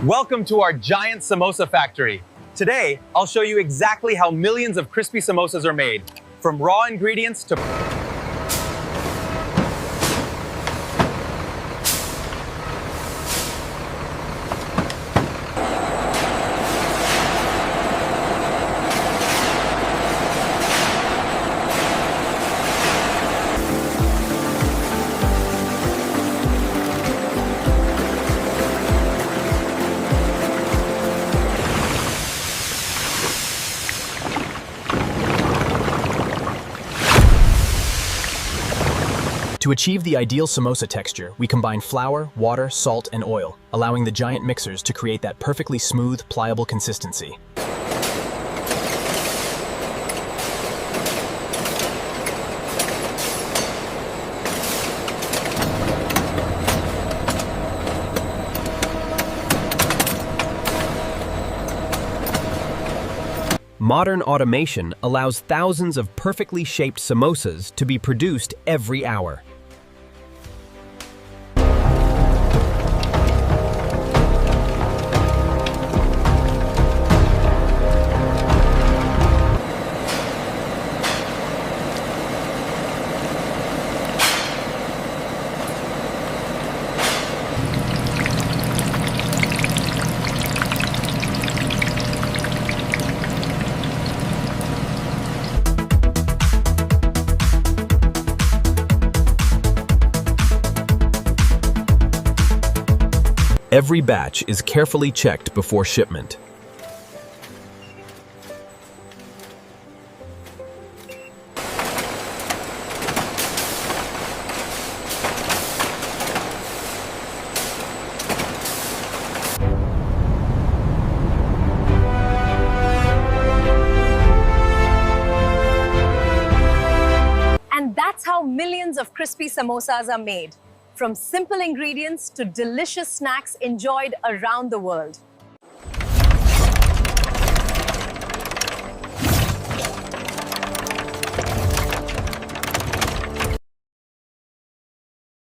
Welcome to our giant samosa factory. Today, I'll show you exactly how millions of crispy samosas are made, from raw ingredients to To achieve the ideal samosa texture, we combine flour, water, salt, and oil, allowing the giant mixers to create that perfectly smooth, pliable consistency. Modern automation allows thousands of perfectly shaped samosas to be produced every hour. Every batch is carefully checked before shipment. And that's how millions of crispy samosas are made. From simple ingredients to delicious snacks enjoyed around the world.